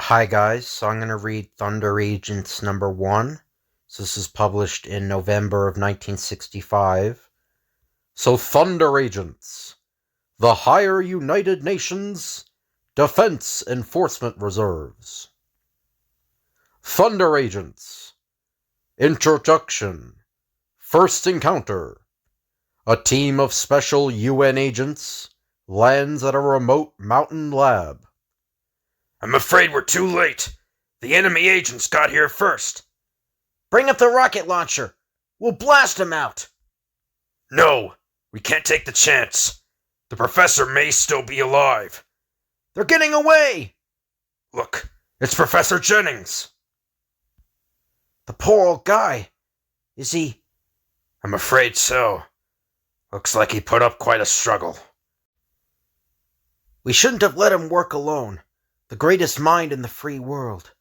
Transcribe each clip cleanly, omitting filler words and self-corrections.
Hi guys, so I'm going to read Thunder Agents number 1. So this is published in November of 1965. So Thunder Agents, the Higher United Nations Defense Enforcement Reserves. Thunder Agents. Introduction. First encounter. A team of special UN agents lands at a remote mountain lab. I'm afraid we're too late. The enemy agents got here first. Bring up the rocket launcher. We'll blast them out. No, we can't take the chance. The professor may still be alive. They're getting away. Look, it's Professor Jennings. The poor old guy. Is he? I'm afraid so. Looks like he put up quite a struggle. We shouldn't have let him work alone. The greatest mind in the free world.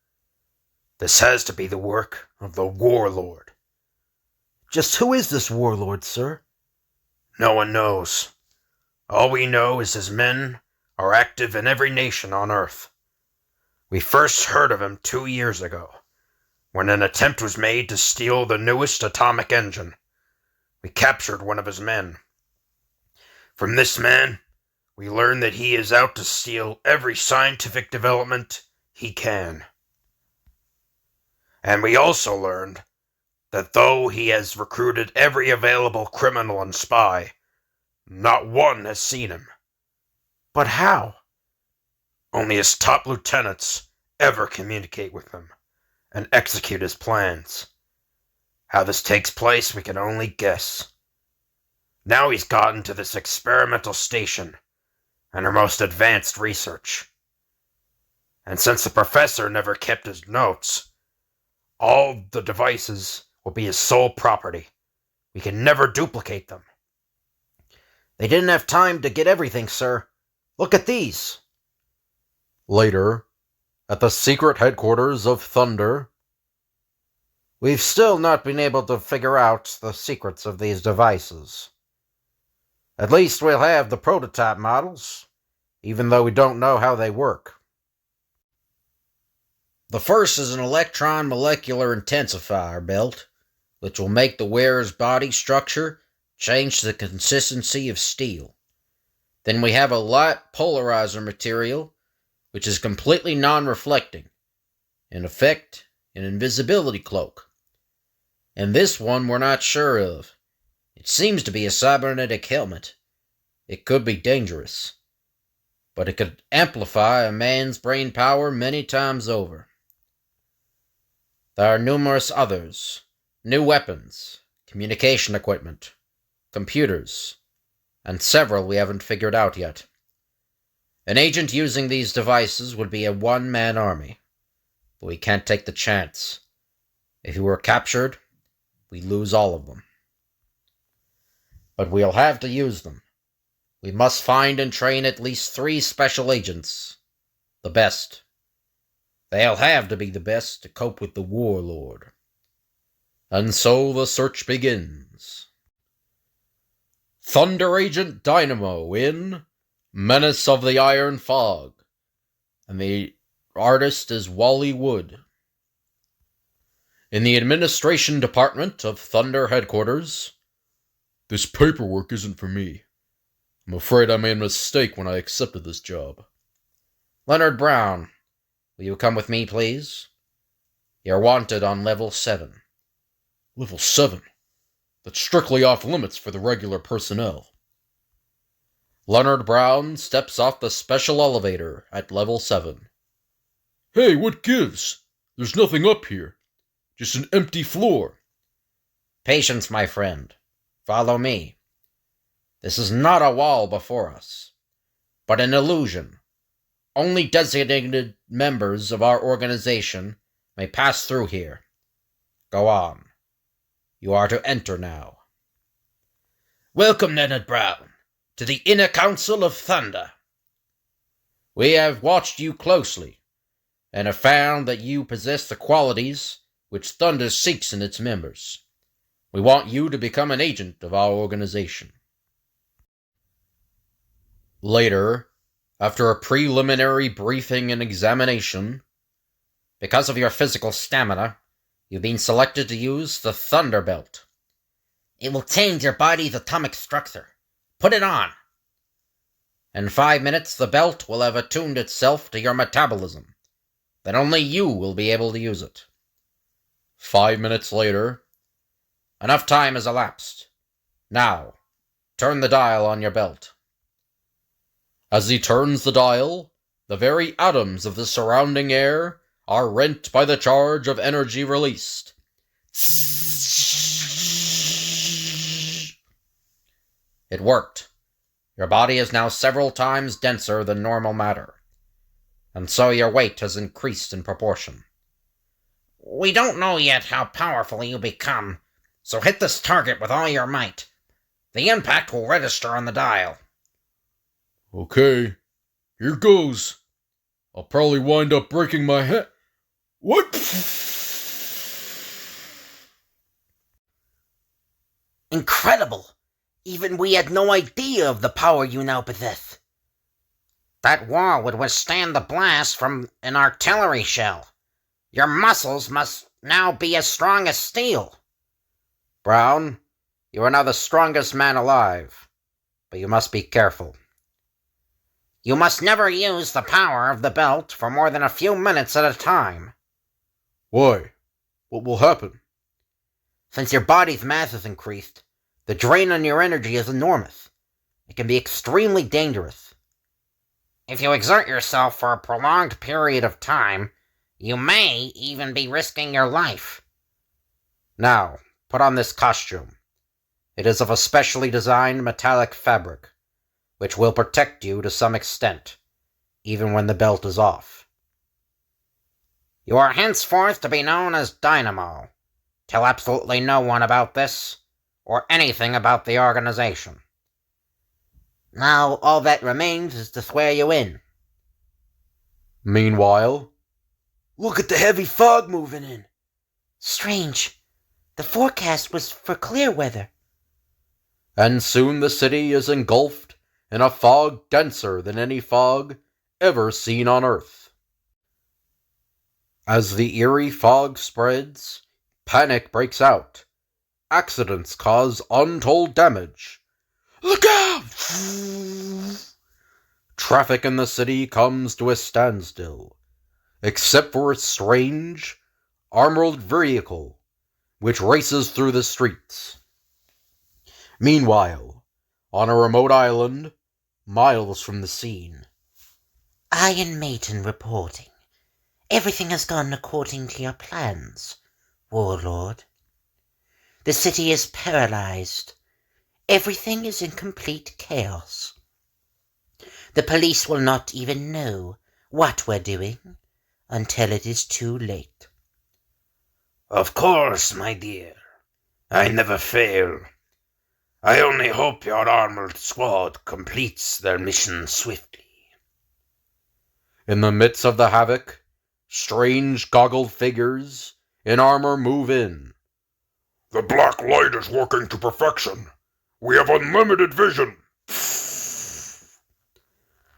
This has to be the work of the Warlord. Just who is this Warlord, sir? No one knows. All we know is his men are active in every nation on Earth. We first heard of him 2 years ago, when an attempt was made to steal the newest atomic engine. We captured one of his men. From this man, we learn that he is out to steal every scientific development he can. And we also learned that though he has recruited every available criminal and spy, not one has seen him. But how? Only his top lieutenants ever communicate with him and execute his plans. How this takes place, we can only guess. Now he's gotten to this experimental station and her most advanced research. And since the professor never kept his notes, all the devices will be his sole property. We can never duplicate them. They didn't have time to get everything, sir. Look at these. Later, at the secret headquarters of Thunder. We've still not been able to figure out the secrets of these devices. At least we'll have the prototype models, even though we don't know how they work. The first is an electron molecular intensifier belt, which will make the wearer's body structure change to the consistency of steel. Then we have a light polarizer material, which is completely non-reflecting. In effect, an invisibility cloak. And this one we're not sure of. It seems to be a cybernetic helmet. It could be dangerous, but it could amplify a man's brain power many times over. There are numerous others. New weapons, communication equipment, computers, and several we haven't figured out yet. An agent using these devices would be a one-man army, but we can't take the chance. If he were captured, we lose all of them. But we'll have to use them. We must find and train at least 3 special agents. The best. They'll have to be the best to cope with the Warlord. And so the search begins. Thunder Agent Dynamo in Menace of the Iron Fog. And the artist is Wally Wood. In the administration department of Thunder headquarters. This paperwork isn't for me. I'm afraid I made a mistake when I accepted this job. Leonard Brown, will you come with me, please? You're wanted on level 7. Level 7? That's strictly off limits for the regular personnel. Leonard Brown steps off the special elevator at level 7. Hey, what gives? There's nothing up here. Just an empty floor. Patience, my friend. Follow me. This is not a wall before us, but an illusion. Only designated members of our organization may pass through here. Go on. You are to enter now. Welcome, Leonard Brown, to the Inner Council of Thunder. We have watched you closely, and have found that you possess the qualities which Thunder seeks in its members. We want you to become an agent of our organization. Later, after a preliminary briefing and examination, Because of your physical stamina, you've been selected to use the Thunder Belt. It will change your body's atomic structure. Put it on. In 5 minutes, the belt will have attuned itself to your metabolism. Then only you will be able to use it. 5 minutes later, enough time has elapsed. Now, turn the dial on your belt. As he turns the dial, the very atoms of the surrounding air are rent by the charge of energy released. It worked. Your body is now several times denser than normal matter, and so your weight has increased in proportion. We don't know yet how powerful you become, so hit this target with all your might. The impact will register on the dial. Okay, here goes. I'll probably wind up breaking my head. What? Incredible! Even we had no idea of the power you now possess. That wall would withstand the blast from an artillery shell. Your muscles must now be as strong as steel. Brown, you are now the strongest man alive, but you must be careful. You must never use the power of the belt for more than a few minutes at a time. Why? What will happen? Since your body's mass is increased, the drain on your energy is enormous. It can be extremely dangerous. If you exert yourself for a prolonged period of time, you may even be risking your life. Now, put on this costume. It is of a specially designed metallic fabric, which will protect you to some extent, even when the belt is off. You are henceforth to be known as Dynamo. Tell absolutely no one about this, or anything about the organization. Now all that remains is to swear you in. Meanwhile, look at the heavy fog moving in. Strange. The forecast was for clear weather. and soon the city is engulfed in a fog denser than any fog ever seen on Earth. As the eerie fog spreads, panic breaks out. Accidents cause untold damage. Look out! Traffic in the city comes to a standstill, except for a strange, armored vehicle which races through the streets. Meanwhile, on a remote island, miles from the scene, Iron Maiden reporting. Everything has gone according to your plans, Warlord. The city is paralyzed. Everything is in complete chaos. The police will not even know what we're doing until it is too late. Of course, my dear. I never fail. I only hope your armored squad completes their mission swiftly. in the midst of the havoc, strange goggled figures in armor move in. The black light is working to perfection. We have unlimited vision.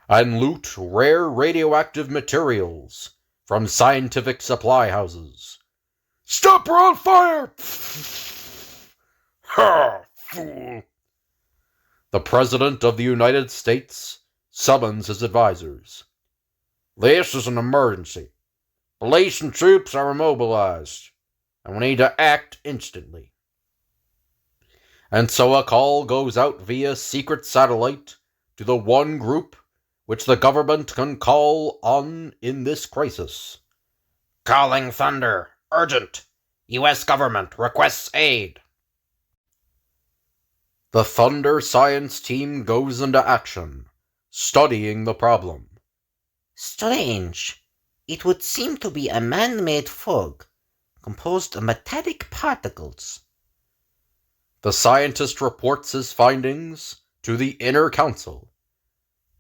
And loot rare radioactive materials from scientific supply houses. Stop, we're on fire! Ha, fool! The President of the United States summons his advisors. This is an emergency. Police and troops are immobilized, and we need to act instantly. And so a call goes out via secret satellite to the one group which the government can call on in this crisis. Calling Thunder. Urgent. U.S. government requests aid. The Thunder science team goes into action, studying the problem. Strange. It would seem to be a man-made fog, composed of metallic particles. The scientist reports his findings to the Inner Council.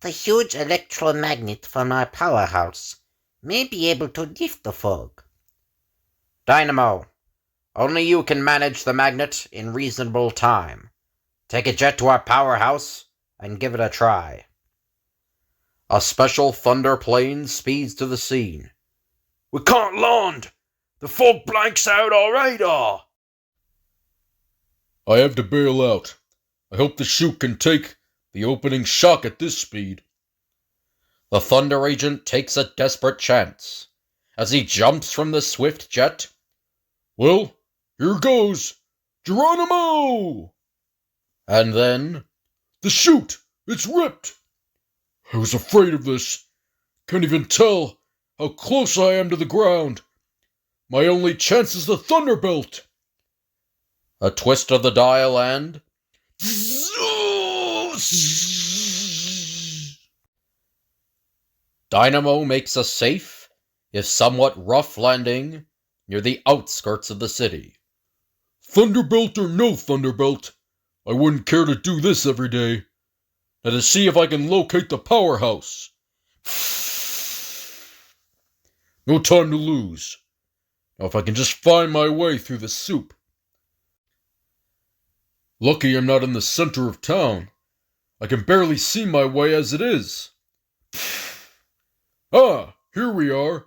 The huge electromagnet from our powerhouse may be able to lift the fog. Dynamo, only you can manage the magnet in reasonable time. Take a jet to our powerhouse and give it a try. A special Thunder plane speeds to the scene. We can't land. The fog blanks out our radar. I have to bail out. I hope the chute can take the opening shock at this speed. The Thunder Agent takes a desperate chance. As he jumps from the swift jet, Well, here goes! Geronimo! and then, The chute! It's ripped! I was afraid of this. Can't even tell how close I am to the ground. My only chance is the Thunderbelt. a twist of the dial and, Dynamo makes a safe, if somewhat rough landing, near the outskirts of the city. Thunderbelt or no Thunderbelt, I wouldn't care to do this every day. Now to see if I can locate the powerhouse. No time to lose. Now if I can just find my way through the soup. Lucky I'm not in the center of town. I can barely see my way as it is. Ah, here we are.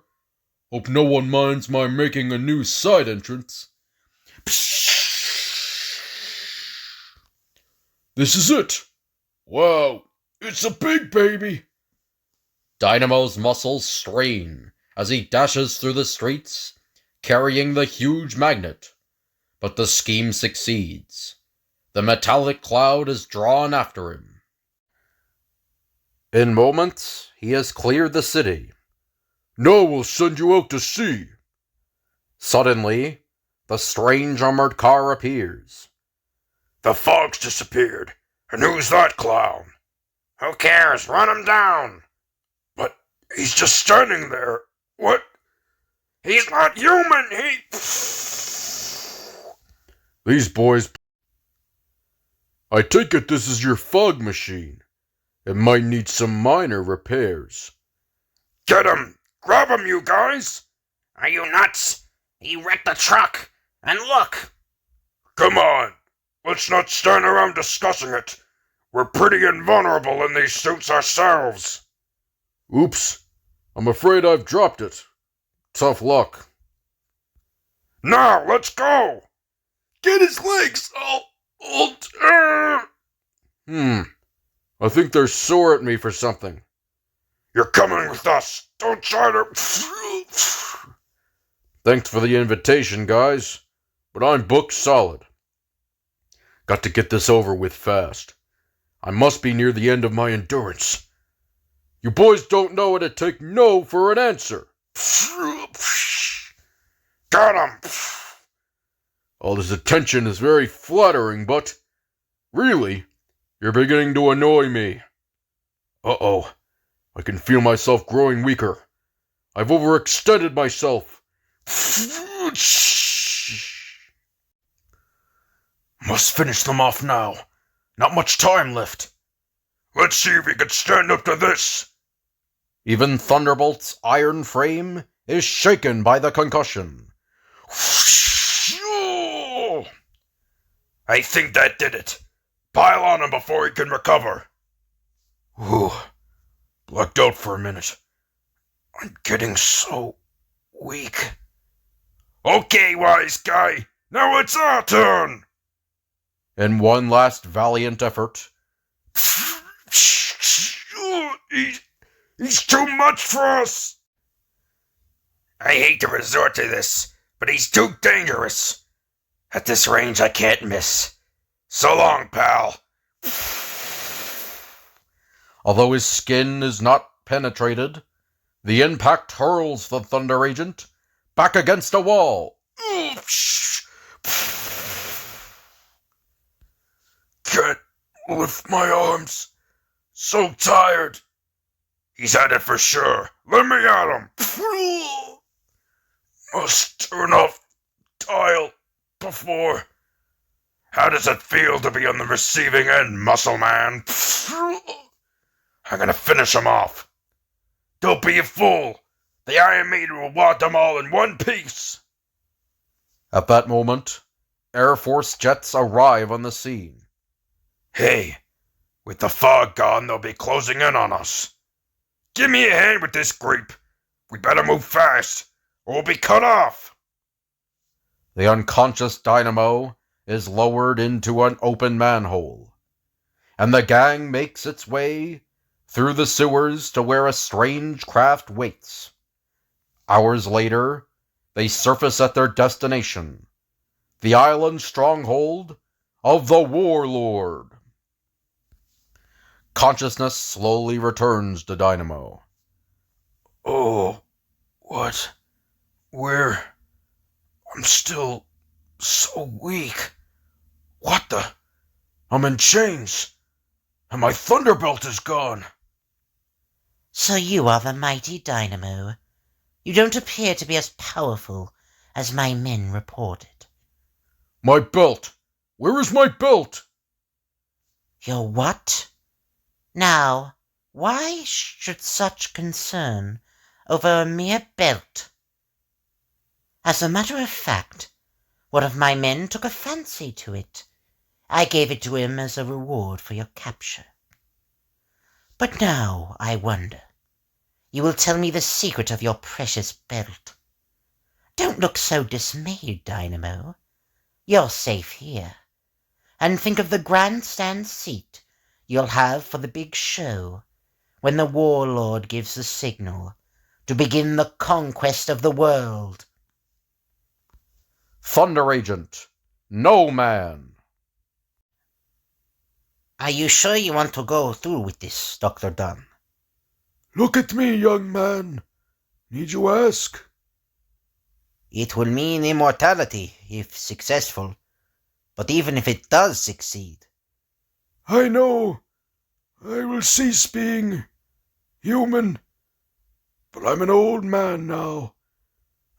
Hope no one minds my making a new side entrance. This is it. Wow, it's a big baby. Dynamo's muscles strain as he dashes through the streets, carrying the huge magnet. But the scheme succeeds. The metallic cloud is drawn after him. In moments, he has cleared the city. Now we'll send you out to sea. Suddenly, the strange armored car appears. The fog's disappeared. And who's that clown? Who cares? Run him down. But he's just standing there. What? He's not human. These boys... I take it this is your fog machine. It might need some minor repairs. Get him! Grab him, you guys! Are you nuts? He wrecked the truck. And look! Come on! Let's not stand around discussing it. We're pretty invulnerable in these suits ourselves. Oops. I'm afraid I've dropped it. Tough luck. Now, let's go! Get his legs! I think they're sore at me for something. You're coming with us. Don't try to... Thanks for the invitation, guys, but I'm booked solid. Got to get this over with fast. I must be near the end of my endurance. You boys don't know how to take no for an answer. Got him! All this attention is very flattering, but... Really, you're beginning to annoy me. Uh-oh. I can feel myself growing weaker. I've overextended myself. Must finish them off now. Not much time left. Let's see if we can stand up to this. Even Thunderbolt's iron frame is shaken by the concussion. I think that did it. Pile on him before he can recover. Whew. Blacked out for a minute. I'm getting so weak. Okay, wise guy. Now it's our turn. In one last valiant effort, He's too much for us. I hate to resort to this, but he's too dangerous. At this range, I can't miss. So long, pal. although his skin is not penetrated, the impact hurls the Thunder Agent back against a wall. Can't lift my arms. So tired. He's at it for sure. Let me at him. Must turn off dial before. How does it feel to be on the receiving end, muscle man? I'm gonna finish him off. Don't be a fool. The Iron Maiden will want them all in one piece. At that moment, Air Force jets arrive on the scene. Hey, with the fog gone, they'll be closing in on us. Give me a hand with this creep. We better move fast. or be cut off. The unconscious Dynamo is lowered into an open manhole, and the gang makes its way through the sewers to where a strange craft waits. Hours later, they surface at their destination, the island stronghold of the Warlord. Consciousness slowly returns to Dynamo. Oh, what? Where? I'm still so weak. What the? I'm in chains, and my thunderbelt is gone. So you are the mighty Dynamo. You don't appear to be as powerful as my men reported. My belt! Where is my belt? Your what? Now, why should such concern over a mere belt? As a matter of fact, one of my men took a fancy to it. I gave it to him as a reward for your capture. But now, I wonder, you will tell me the secret of your precious belt. Don't look so dismayed, Dynamo. You're safe here. And think of the grandstand seat you'll have for the big show when the Warlord gives the signal to begin the conquest of the world. Thunder Agent, Noman. Are you sure you want to go through with this, Dr. Dunn? Look at me, young man. Need you ask? It will mean immortality if successful, but even if it does succeed. I know. I will cease being human. But I'm an old man now,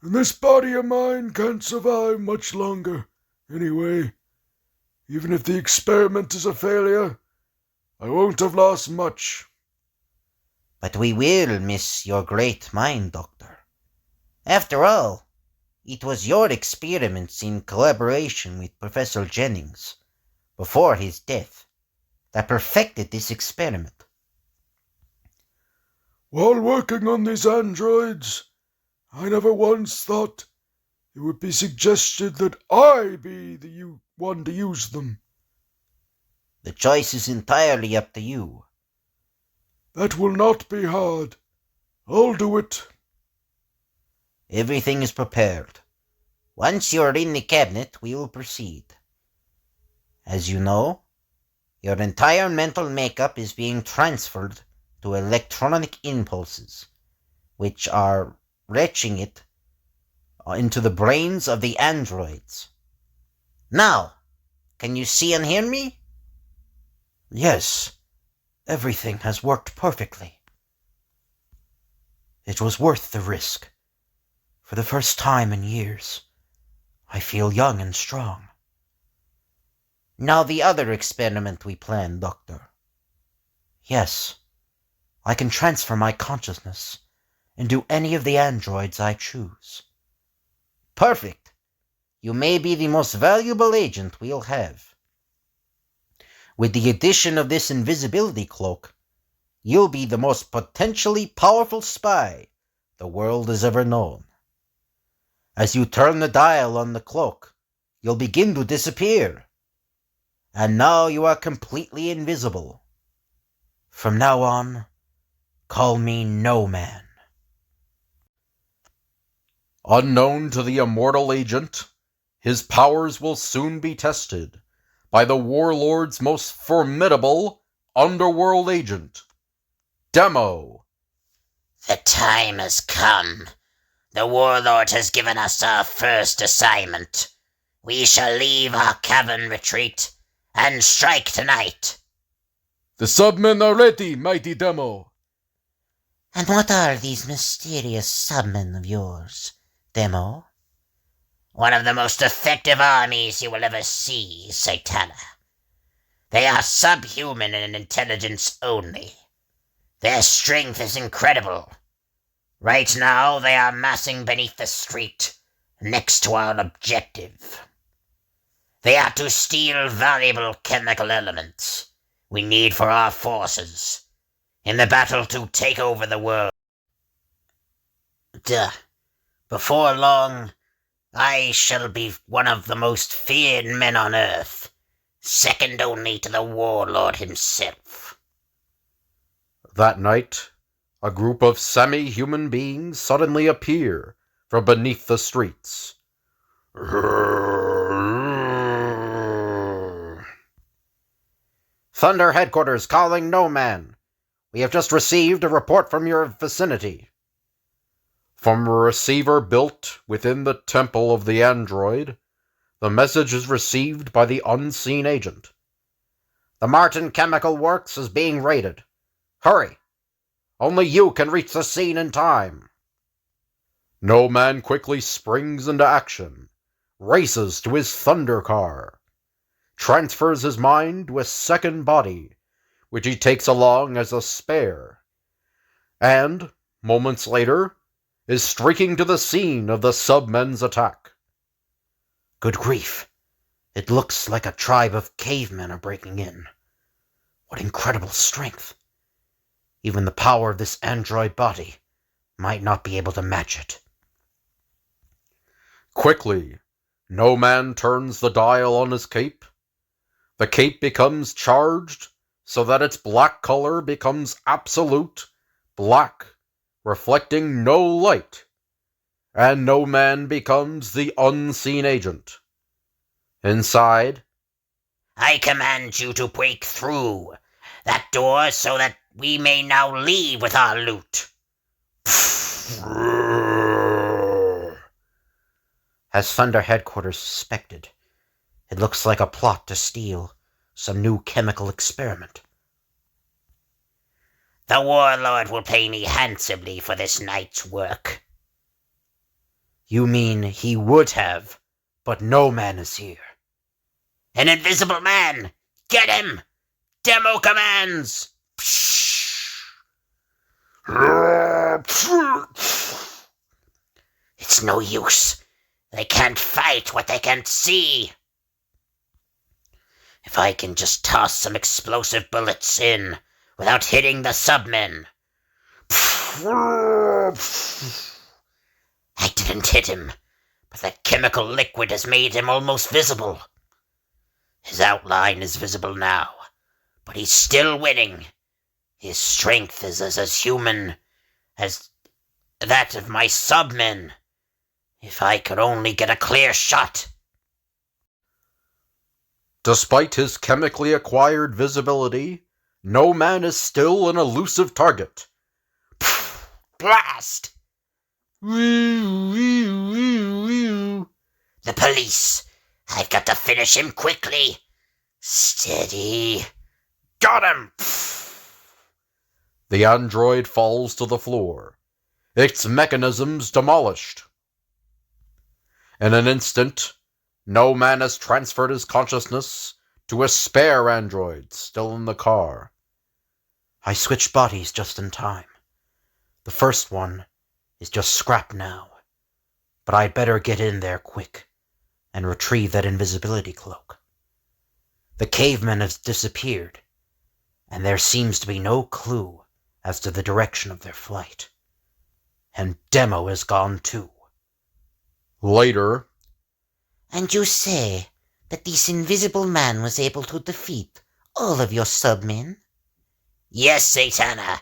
and this body of mine can't survive much longer, anyway. Even if the experiment is a failure, I won't have lost much. But we will miss your great mind, Doctor. After all, it was your experiments in collaboration with Professor Jennings, before his death, that perfected this experiment. While working on these androids, I never once thought it would be suggested that I be the one to use them. The choice is entirely up to you. That will not be hard. I'll do it. Everything is prepared. Once you are in the cabinet, we will proceed. As you know, your entire mental makeup is being transferred to electronic impulses, which are retching it into the brains of the androids. Now, can you see and hear me? Yes, everything has worked perfectly. It was worth the risk. For the first time in years, I feel young and strong. Now the other experiment we planned, Doctor. Yes, I can transfer my consciousness into any of the androids I choose. Perfect. You may be the most valuable agent we'll have. With the addition of this invisibility cloak, you'll be the most potentially powerful spy the world has ever known. As you turn the dial on the cloak, you'll begin to disappear. And now you are completely invisible. From now on, call me Noman. Unknown to the immortal agent, his powers will soon be tested by the Warlord's most formidable underworld agent, Demo. The time has come. The Warlord has given us our first assignment. We shall leave our cavern retreat and strike tonight. The submen are ready, mighty Demo. And what are these mysterious submen of yours, Demo? One of the most effective armies you will ever see, Satana. They are subhuman in intelligence only. Their strength is incredible. Right now, they are massing beneath the street, next to our objective. They are to steal valuable chemical elements we need for our forces in the battle to take over the world. Duh. Before long, I shall be one of the most feared men on Earth, second only to the Warlord himself. That night, a group of semi-human beings suddenly appear from beneath the streets. Thunder Headquarters calling Noman. We have just received a report from your vicinity. From a receiver built within the temple of the android, the message is received by the unseen agent. The Martin Chemical Works is being raided. Hurry! Only you can reach the scene in time. Noman quickly springs into action, races to his thunder car, transfers his mind to a second body, which he takes along as a spare, and, moments later, is streaking to the scene of the submen's attack. Good grief! It looks like a tribe of cavemen are breaking in. What incredible strength! Even the power of this android body might not be able to match it. Quickly, Noman turns the dial on his cape. The cape becomes charged so that its black color becomes absolute black, reflecting no light, and Noman becomes the unseen agent. Inside, I command you to break through that door so that we may now leave with our loot. as Thunder Headquarters suspected, it looks like a plot to steal some new chemical experiment. The Warlord will pay me handsomely for this night's work. You mean he would have, but Noman is here. An invisible man! Get him! Demo commands! It's no use. They can't fight what they can't see. If I can just toss some explosive bullets in without hitting the submen. I didn't hit him, but that chemical liquid has made him almost visible. His outline is visible now, but he's still winning. His strength is as human as that of my submen. If I could only get a clear shot. Despite his chemically acquired visibility, Noman is still an elusive target. Blast! The police! I've got to finish him quickly. Steady. Got him! The android falls to the floor, its mechanisms demolished. In an instant, Noman has transferred his consciousness to a spare android still in the car. I switched bodies just in time. The first one is just scrap now, but I'd better get in there quick and retrieve that invisibility cloak. The caveman has disappeared, and there seems to be no clue as to the direction of their flight. And Demo is gone too. Later, And you say that this invisible man was able to defeat all of your submen? Yes, Satana.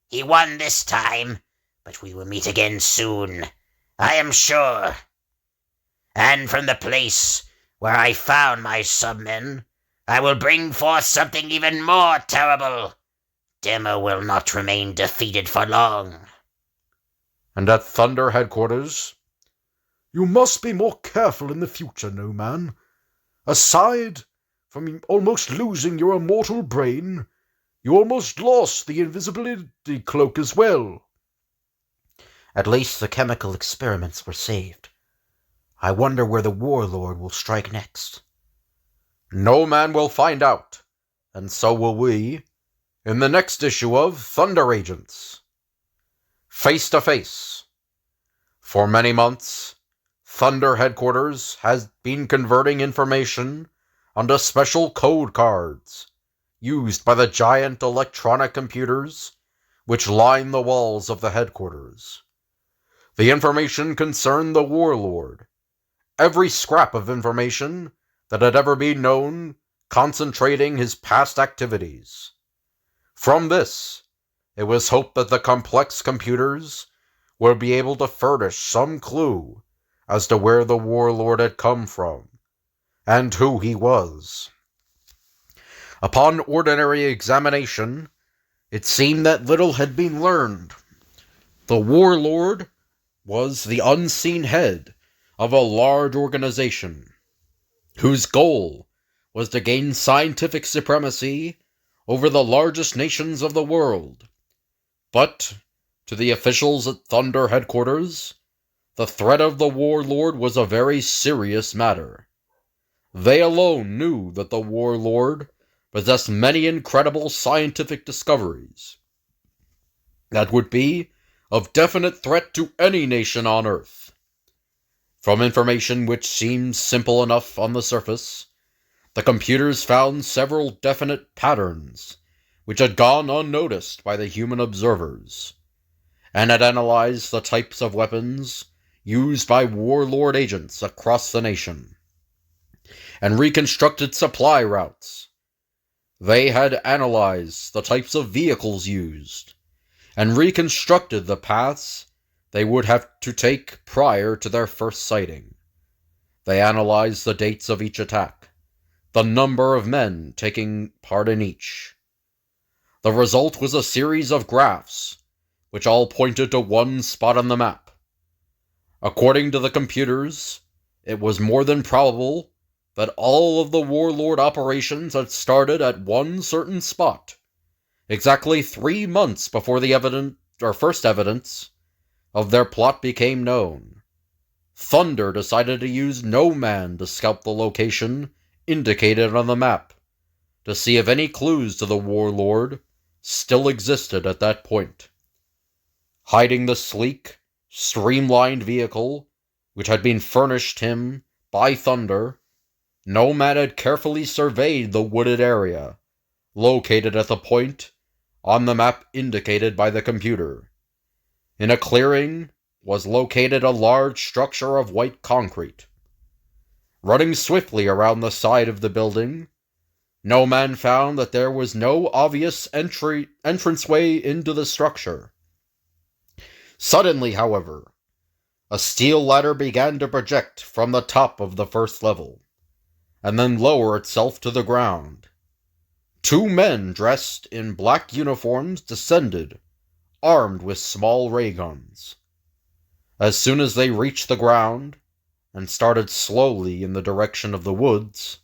He won this time, but we will meet again soon. I am sure. And from the place where I found my submen, I will bring forth something even more terrible. Demo will not remain defeated for long. And at Thunder Headquarters, you must be more careful in the future, Noman. Aside from almost losing your immortal brain, you almost lost the invisibility cloak as well. At least the chemical experiments were saved. I wonder where the Warlord will strike next. Noman will find out, and so will we, in the next issue of Thunder Agents. Face to Face. For many months, Thunder Headquarters has been converting information onto special code cards used by the giant electronic computers which line the walls of the headquarters. The information concerned the Warlord. Every scrap of information that had ever been known, concentrating his past activities. From this, it was hoped that the complex computers would be able to furnish some clue as to where the Warlord had come from, and who he was. Upon ordinary examination, it seemed that little had been learned. The Warlord was the unseen head of a large organization, whose goal was to gain scientific supremacy over the largest nations of the world. But, to the officials at Thunder headquarters, the threat of the Warlord was a very serious matter. They alone knew that the Warlord possessed many incredible scientific discoveries that would be of definite threat to any nation on Earth. From information which seemed simple enough on the surface, the computers found several definite patterns which had gone unnoticed by the human observers, and had analyzed the types of weapons used by Warlord agents across the nation, and reconstructed supply routes. They had analyzed the types of vehicles used, and reconstructed the paths they would have to take prior to their first sighting. They analyzed the dates of each attack, the number of men taking part in each. The result was a series of graphs, which all pointed to one spot on the map. According to the computers, it was more than probable that all of the Warlord operations had started at one certain spot, exactly 3 months before the first evidence of their plot became known. Thunder decided to use Noman to scout the location indicated on the map, to see if any clues to the Warlord still existed at that point. Hiding the sleek, streamlined vehicle which had been furnished him by Thunder, Noman had carefully surveyed the wooded area, located at the point on the map indicated by the computer. In a clearing was located a large structure of white concrete. Running swiftly around the side of the building, Noman found that there was no obvious entranceway into the structure. Suddenly, however, a steel ladder began to project from the top of the first level, and then lower itself to the ground. 2 men dressed in black uniforms descended, armed with small ray guns. As soon as they reached the ground, and started slowly in the direction of the woods,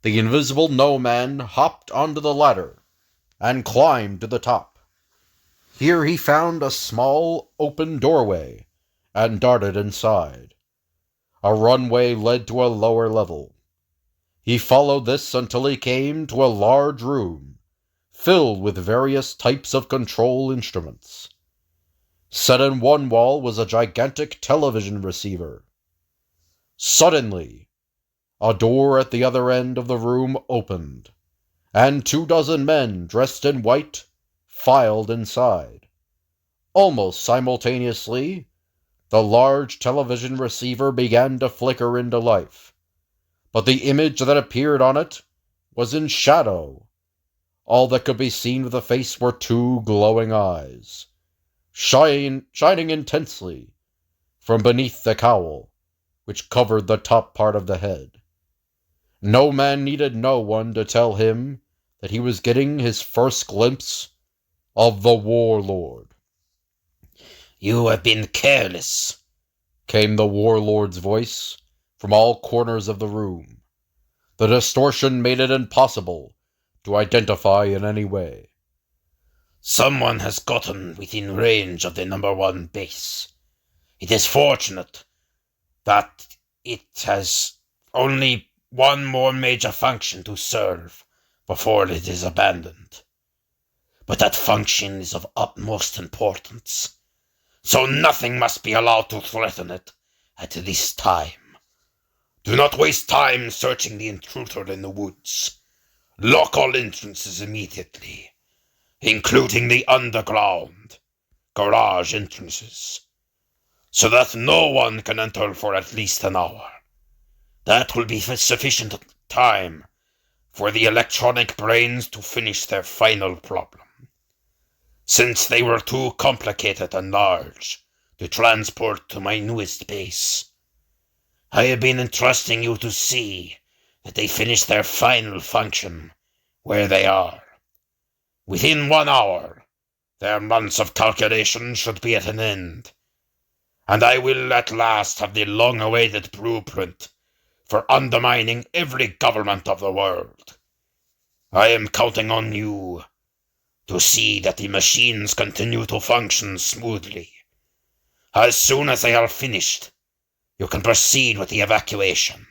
the invisible Noman hopped onto the ladder and climbed to the top. Here he found a small open doorway and darted inside. A runway led to a lower level. He followed this until he came to a large room filled with various types of control instruments. Set in one wall was a gigantic television receiver. Suddenly, a door at the other end of the room opened, and 24 men dressed in white filed inside. Almost simultaneously, the large television receiver began to flicker into life, but the image that appeared on it was in shadow. All that could be seen of the face were 2 glowing eyes, shining intensely from beneath the cowl, which covered the top part of the head. Noman needed no one to tell him that he was getting his first glimpse of the Warlord. You have been careless, came the Warlord's voice from all corners of the room. The distortion made it impossible to identify in any way. Someone has gotten within range of the number 1 base. It is fortunate that it has only one more major function to serve before it is abandoned. But that function is of utmost importance, so nothing must be allowed to threaten it at this time. Do not waste time searching the intruder in the woods. Lock all entrances immediately, including the underground garage entrances. so that no one can enter for at least an hour. That will be sufficient time for the electronic brains to finish their final problem. Since they were too complicated and large to transport to my newest base, I have been entrusting you to see that they finish their final function where they are. Within 1 hour, their months of calculation should be at an end, and I will at last have the long-awaited blueprint for undermining every government of the world. I am counting on you to see that the machines continue to function smoothly. As soon as they are finished, you can proceed with the evacuation.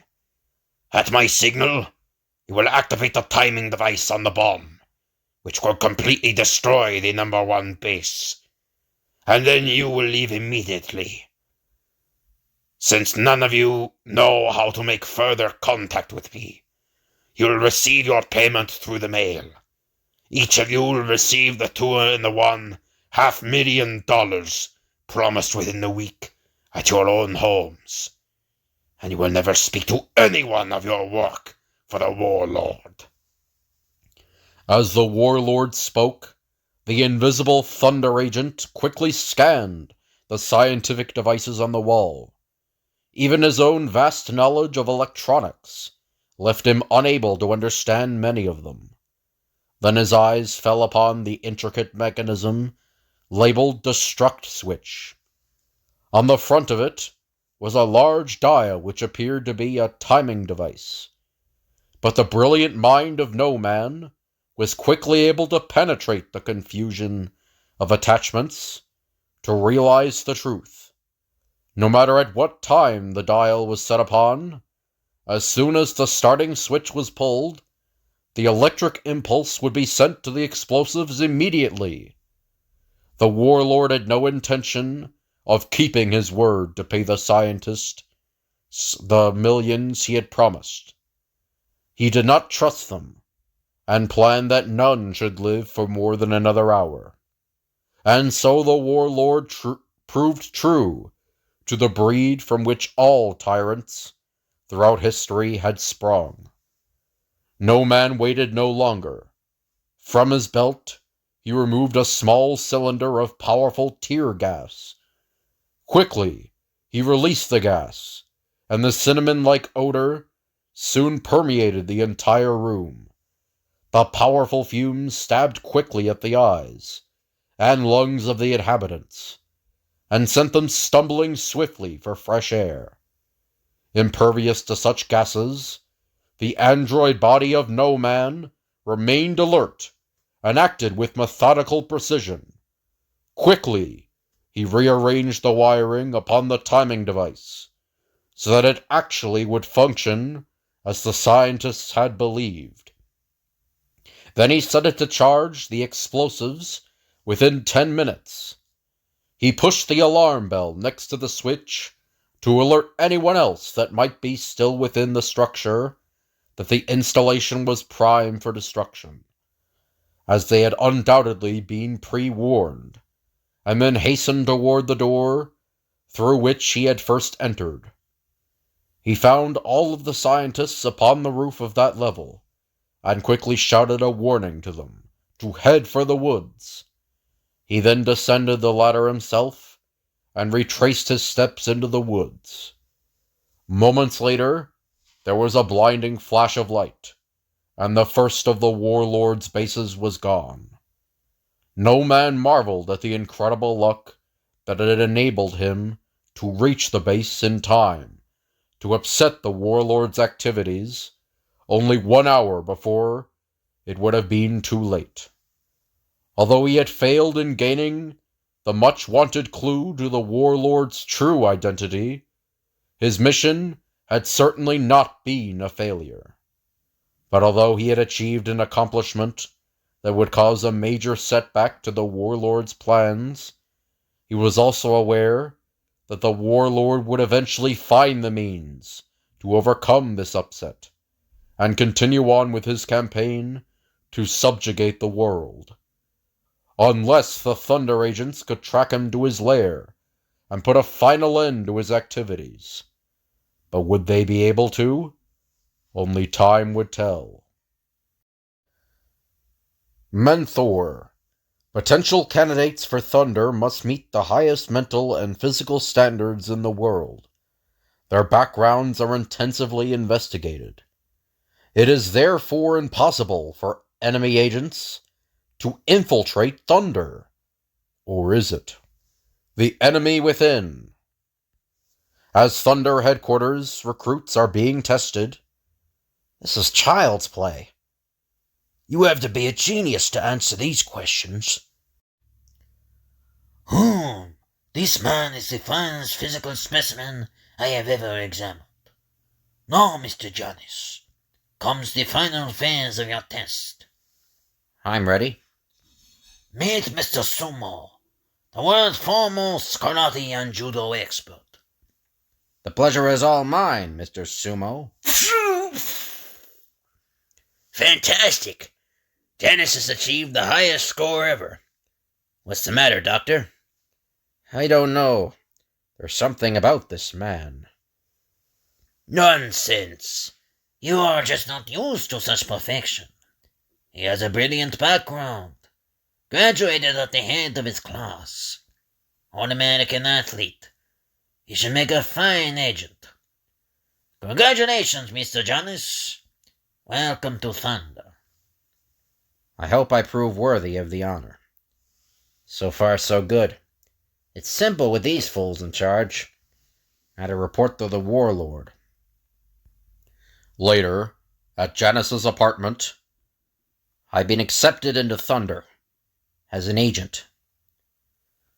At my signal, you will activate the timing device on the bomb, which will completely destroy the number 1 base, and then you will leave immediately. Since none of you know how to make further contact with me, you will receive your payment through the mail. Each of you will receive the $2.5 million promised within the week at your own homes, and you will never speak to anyone of your work for the Warlord. As the Warlord spoke, the invisible Thunder Agent quickly scanned the scientific devices on the wall. Even his own vast knowledge of electronics left him unable to understand many of them. Then his eyes fell upon the intricate mechanism labeled Destruct Switch. On the front of it was a large dial which appeared to be a timing device. But the brilliant mind of Noman was quickly able to penetrate the confusion of attachments to realize the truth. No matter at what time the dial was set upon, as soon as the starting switch was pulled, the electric impulse would be sent to the explosives immediately. The Warlord had no intention of keeping his word to pay the scientist the millions he had promised. He did not trust them, and planned that none should live for more than another hour. And so the Warlord proved true to the breed from which all tyrants throughout history had sprung. Noman waited no longer. From his belt, he removed a small cylinder of powerful tear gas. Quickly, he released the gas, and the cinnamon-like odor soon permeated the entire room. The powerful fumes stabbed quickly at the eyes and lungs of the inhabitants, and sent them stumbling swiftly for fresh air. Impervious to such gases, the android body of Noman remained alert and acted with methodical precision. Quickly, he rearranged the wiring upon the timing device, so that it actually would function as the scientists had believed. Then he set it to charge the explosives within 10 minutes. He pushed the alarm bell next to the switch to alert anyone else that might be still within the structure that the installation was prime for destruction, as they had undoubtedly been pre-warned, and then hastened toward the door through which he had first entered. He found all of the scientists upon the roof of that level, and quickly shouted a warning to them to head for the woods. He then descended the ladder himself and retraced his steps into the woods. Moments later, there was a blinding flash of light, and the first of the Warlord's bases was gone. Noman marveled at the incredible luck that had enabled him to reach the base in time to upset the Warlord's activities only 1 hour before it would have been too late. Although he had failed in gaining the much-wanted clue to the Warlord's true identity, his mission had certainly not been a failure. But although he had achieved an accomplishment that would cause a major setback to the Warlord's plans, he was also aware that the Warlord would eventually find the means to overcome this upset and continue on with his campaign to subjugate the world. Unless the Thunder Agents could track him to his lair and put a final end to his activities. But would they be able to? Only time would tell. Menthor. Potential candidates for Thunder must meet the highest mental and physical standards in the world. Their backgrounds are intensively investigated. It is therefore impossible for enemy agents to infiltrate Thunder. Or is it? The enemy within. As Thunder headquarters, recruits are being tested. This is child's play. You have to be a genius to answer these questions. This man is the finest physical specimen I have ever examined. Now, Mr. Jonas, comes the final phase of your test. I'm ready. Meet Mr. Sumo, the world's foremost karate and judo expert. The pleasure is all mine, Mr. Sumo. Fantastic! Dennis has achieved the highest score ever. What's the matter, Doctor? I don't know. There's something about this man. Nonsense! You are just not used to such perfection. He has a brilliant background. Graduated at the head of his class. All-American athlete. He should make a fine agent. Congratulations, Mr. Jonas. Welcome to Thunder. I hope I prove worthy of the honor. So far, so good. It's simple with these fools in charge. I had to report to the Warlord. Later, at Janice's apartment, I've been accepted into Thunder as an agent.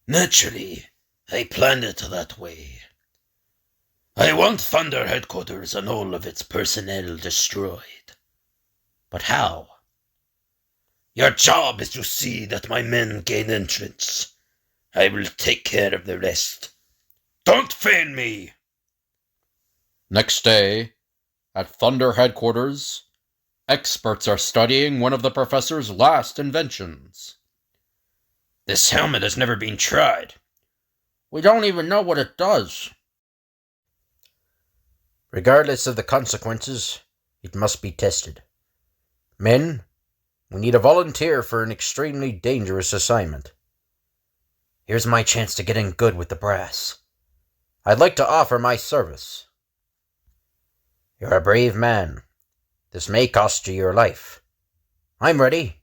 Naturally, I planned it that way. I want Thunder headquarters and all of its personnel destroyed. But how? Your job is to see that my men gain entrance. I will take care of the rest. Don't fail me! Next day, at Thunder headquarters, experts are studying one of the professor's last inventions. This helmet has never been tried. We don't even know what it does. Regardless of the consequences, it must be tested. Men, we need a volunteer for an extremely dangerous assignment. Here's my chance to get in good with the brass. I'd like to offer my service. You're a brave man. This may cost you your life. I'm ready.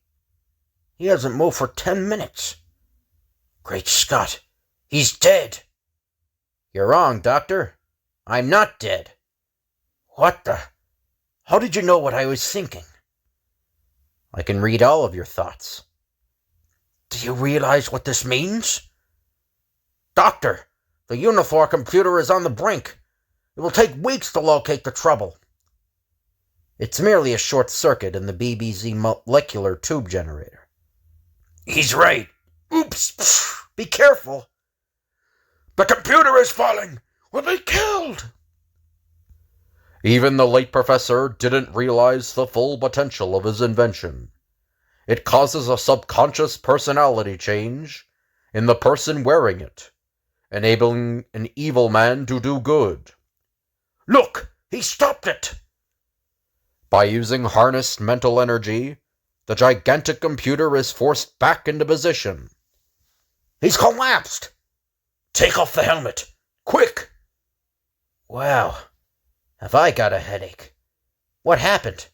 He hasn't moved for 10 minutes. Great Scott, he's dead. You're wrong, Doctor. I'm not dead. What the? How did you know what I was thinking? I can read all of your thoughts. Do you realize what this means? Doctor, the Unifor computer is on the brink. It will take weeks to locate the trouble. It's merely a short circuit in the BBZ molecular tube generator. He's right. Oops. Be careful. The computer is falling. We'll be killed. Even the late professor didn't realize the full potential of his invention. It causes a subconscious personality change in the person wearing it, enabling an evil man to do good. Look, he stopped it. By using harnessed mental energy, the gigantic computer is forced back into position. He's collapsed. Take off the helmet. Quick. Wow. Have I got a headache? What happened?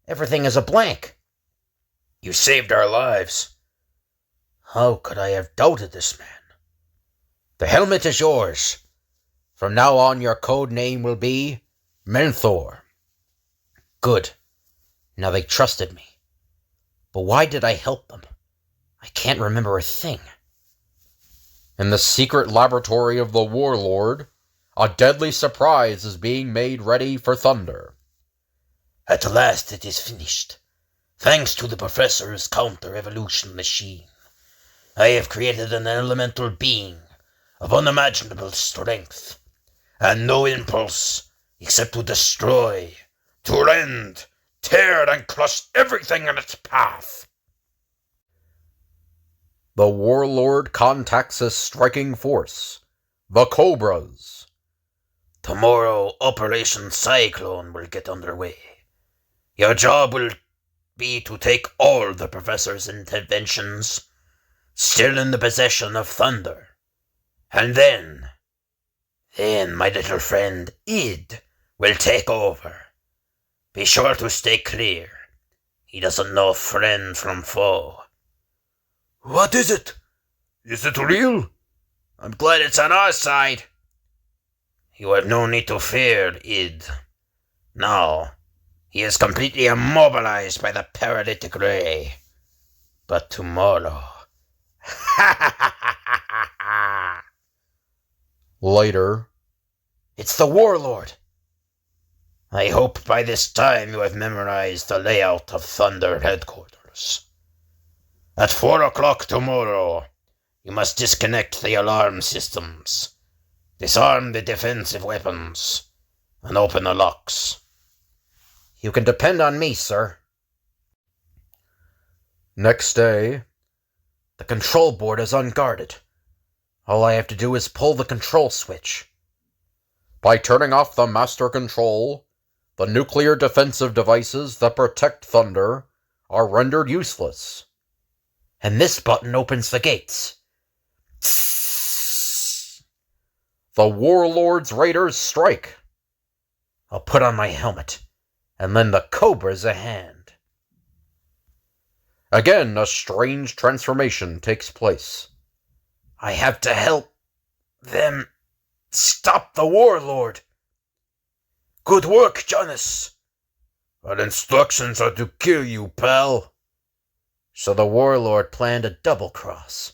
Everything is a blank. You saved our lives. How could I have doubted this man? The helmet is yours. From now on, your code name will be Menthor. Good. Now they trusted me. But why did I help them? I can't remember a thing. In the secret laboratory of the Warlord, a deadly surprise is being made ready for Thunder. At last it is finished. Thanks to the professor's counter-evolution machine, I have created an elemental being of unimaginable strength, and no impulse except to destroy, to rend, tear, and crush everything in its path. The Warlord contacts his striking force, The Cobras. Tomorrow, Operation Cyclone will get underway. Your job will be to take all the Professor's interventions still in the possession of Thunder. And then, my little friend Id will take over. Be sure to stay clear. He doesn't know friend from foe. What is it? Is it real? I'm glad it's on our side. You have no need to fear Id. Now, he is completely immobilized by the paralytic ray. But tomorrow... Later. It's the Warlord. I hope by this time you have memorized the layout of Thunder headquarters. At 4 o'clock tomorrow, you must disconnect the alarm systems, disarm the defensive weapons, and open the locks. You can depend on me, sir. Next day. The control board is unguarded. All I have to do is pull the control switch. By turning off the master control, the nuclear defensive devices that protect Thunder are rendered useless. And this button opens the gates. The Warlord's raiders strike. I'll put on my helmet and lend the Cobras a hand. Again, a strange transformation takes place. I have to help them stop the Warlord. Good work, Jonas. Our instructions are to kill you, pal. So the Warlord planned a double-cross.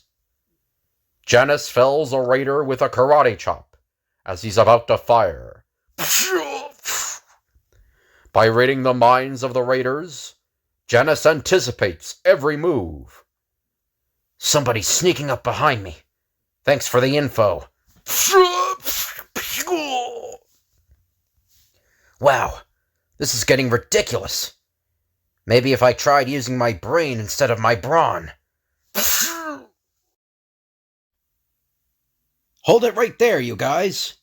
Janus fells a raider with a karate chop as he's about to fire. By reading the minds of the raiders, Janus anticipates every move. Somebody's sneaking up behind me. Thanks for the info. Wow, this is getting ridiculous. Maybe if I tried using my brain instead of my brawn. Hold it right there, you guys.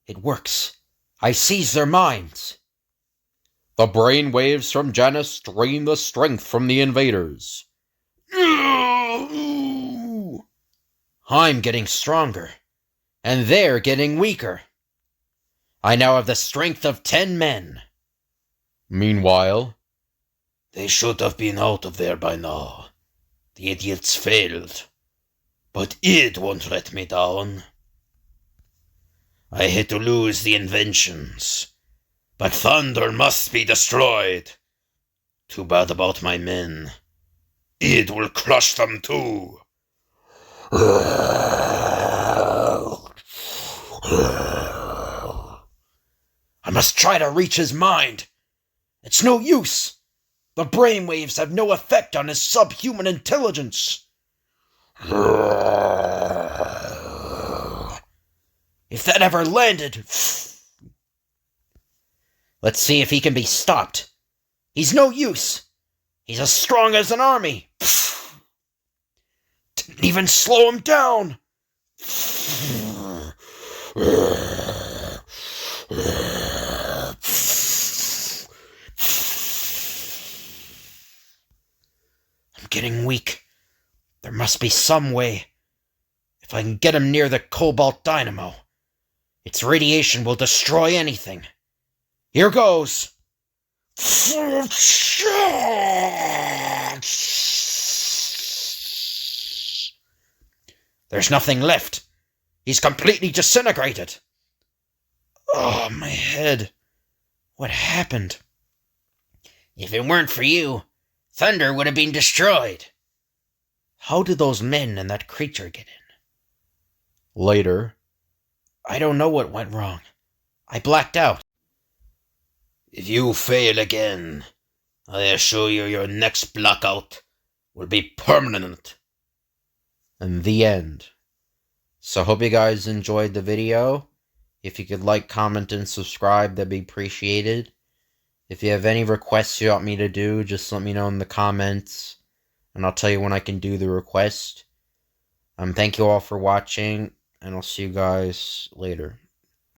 It works. I seize their minds. The brain waves from Janus drain the strength from the invaders. I'm getting stronger, and they're getting weaker. I now have the strength of 10 men. Meanwhile, they should have been out of there by now. The idiots failed. But it won't let me down. I hate to lose the inventions, but Thunder must be destroyed. Too bad about my men. It will crush them too. I must try to reach his mind. It's no use. The brainwaves have no effect on his subhuman intelligence. If that ever landed... Let's see if he can be stopped. He's no use. He's as strong as an army. Didn't even slow him down. I'm getting weak. There must be some way. If I can get him near the Cobalt Dynamo, its radiation will destroy anything. Here goes. There's nothing left. He's completely disintegrated. Oh, my head. What happened? If it weren't for you, Thunder would have been destroyed. How did those men and that creature get in? Later. I don't know what went wrong. I blacked out. If you fail again, I assure you your next blackout will be permanent. And the end. So hope you guys enjoyed the video. If you could like, comment, and subscribe, that'd be appreciated. If you have any requests you want me to do, just let me know in the comments, and I'll tell you when I can do the request. Thank you all for watching, and I'll see you guys later.